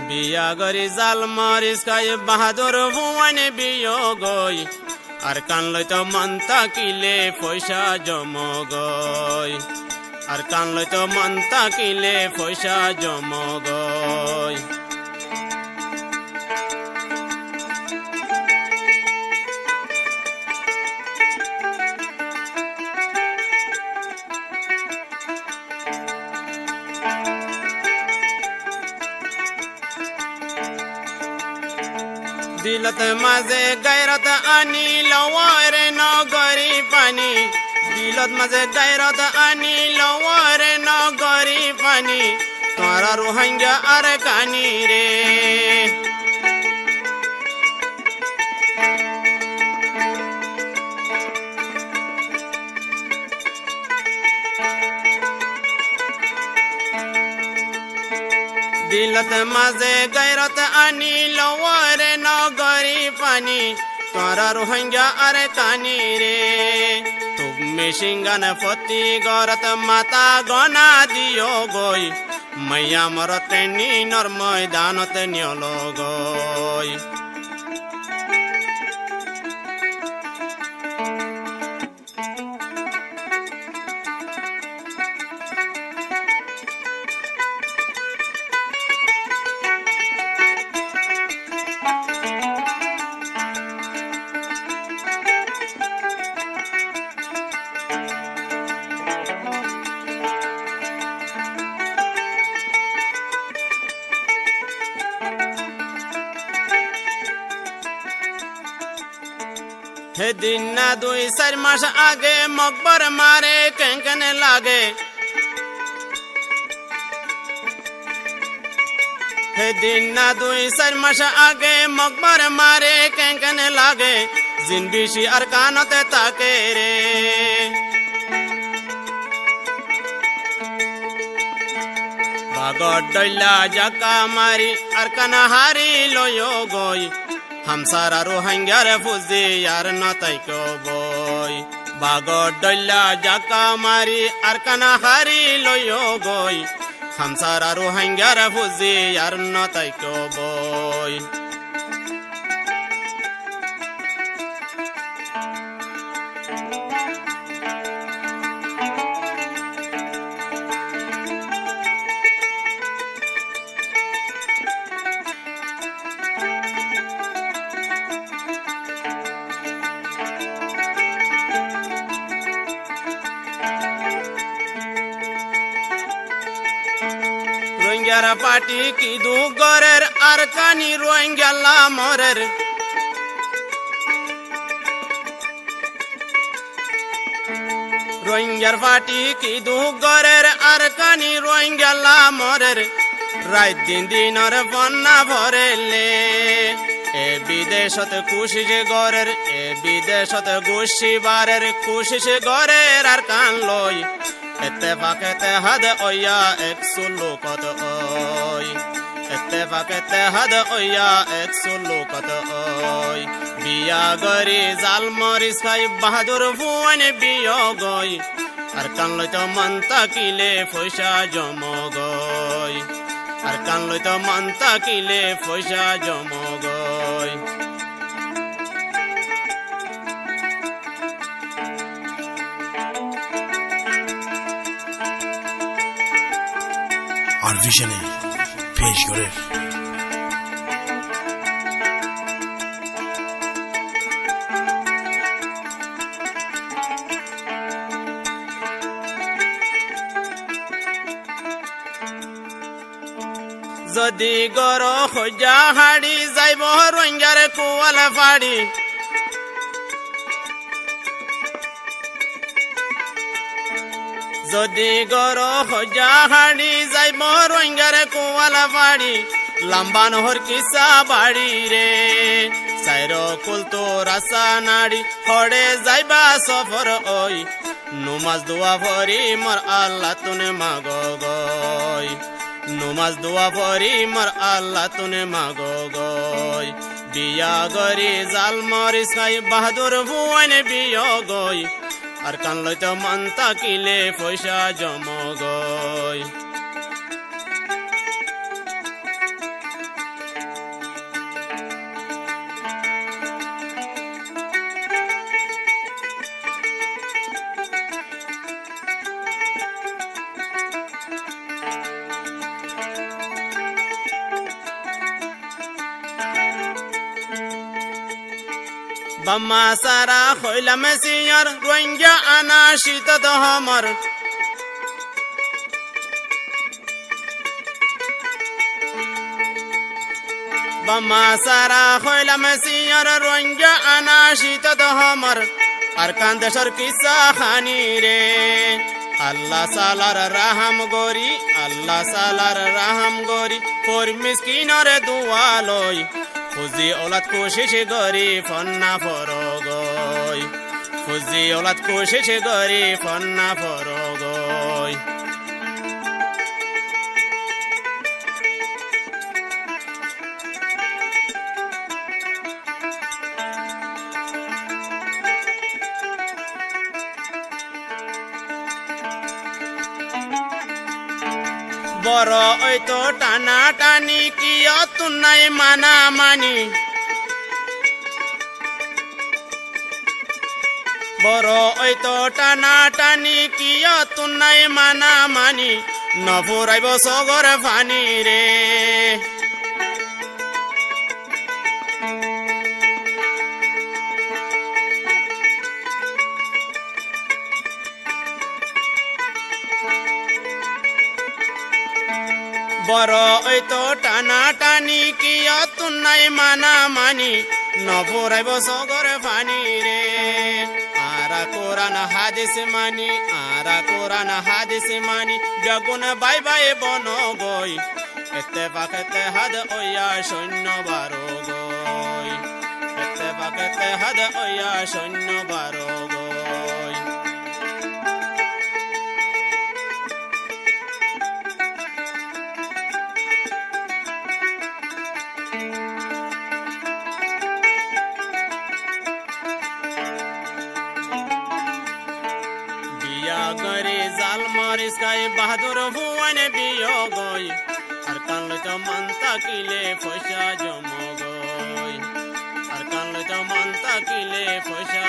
বিয়া গরি জাল মরিচ খাই বাহাদুর ভুয়ান বিয় গই আর কান লইতো মন তাকিলে পয়সা জম গই আর কান লইতো মন তাকিলে পয়সা জম গই দিলত মাঝে গায়রত আনি লওয়ারে নগরী পানি দিলত মাঝে গায়রত আনি লওয়ারে নগরী পানি তোরা রোহিঙ্গা আর কানি রে দিলত মাঝে গায়রত আনি লওয়ারে নগরী পানি তোরা রোহিঙ্গা আর কানি রে তুমি সিঙ্গান ফতি গরত মাতা গনা দিও গই মাইয়া মরতে নিনর ময়দানত নিয়ল গই সেদিন না 2-4 মাস আগে মকবর মারে কেন লাগে সেদিন না 2-4 মাস আগে মকবর মারে কেন লাগে জিন বিশি আর কানতে তাকে রে বাগর ডইলা জাকা মারি আর কানা হারি লয় গই হামসারা রোহিঙ্গার ফুজি আর নতাই কবই বাগর ডইলা জাকা মারি আর কানা হারি লয় গই হামসারা রোহিঙ্গার ফুজি আর নতাই কবই রোহিঙ্গার পাটি কি দুগরের আর কানি রোহিঙ্গা মরের রোহিঙ্গার পাটি কি দুগরের আর কানি রোহিঙ্গা মরের রাত দিনর বন্যা ভরেলে এ বিদেশত কুশিস গরের এ বিদেশত গুশি বারের কুশিস গরের আর কান লই اتفاقت هد اویا 100 لوکت اوی اتفاقت هد اویا 100 لوکت اوی بیا گری زال مریس خای بہادر فون بیا گوی ارکان لویتو من تاکیله فوشا جمو گوی ارکان لویتو من تاکیله فوشا جمو گوی আর ভিশনে পেশ করে যদি গর খোঁজা হাড়ি যাইব রোহিঙ্গার কুয়াল ফাড়ি যদি গর খোঁজা হাড়ি যাইব রোহিঙ্গার কুয়াল ফাড়ি লম্বা নহর কিসা বাড়ি রে সাইর কুল তো রাসা নাড়ি হড়ে যাইবা সফর ওই নুমাজ দোয়া ভরি মর আল্লাহ তুনে মাগো গই নুমাজ দোয়া ভরি মর আল্লাহ তুনে মাগো গই বিয়া গরি জাল মরিস খাই বাহাদুর ভুয়ান বিয় গই আর কান লইতো মন তাকিলে পয়সা জম গই বাম্মা সারা হইলাম সিয়র রোহিঙ্গা আনা শীত দহমর বাম্মা সারা হইলাম সিয়র রোহিঙ্গা আনা শীত দহমর আর কান্দেশর কিসা খানি রে আল্লাহ সালার রাহাম গরি আল্লাহ সালার রাহাম গরি পর মিসকিনর দুয়ালই ফুজি ওলাদ কোশিশ গরি ফন্না ফরগই ফুজি ওলাদ কোশিশ গরি ফন্না ফরগই বড় ওই তো টানা টানি কি অতুনাই মানা মানি বড় ওই তো টানা টানি কি অতুনাই মানা মানি নফুরাইব সগর ফানি রে বড় ওই তো টানা টানি কি অতুনাই মানা মানি নফুরাইব সগর ফানি রে আরা কোরআন হাদিস মানি আরা কোরআন হাদিস মানি বেগুন বাই বাই বন গই এতে পাকেতে হাদ ওয়া সৈন্য বারো গই এতে পাকেতে হাদ ওয়া সৈন্য বারো গই গরে জাল মারিস গায়ে বাহাদুর ভুয়ান বিয় গই আর কানলে তো মানতা কিলে পয়সা জম গই আর কানলে তো মানতা কিলে পয়সা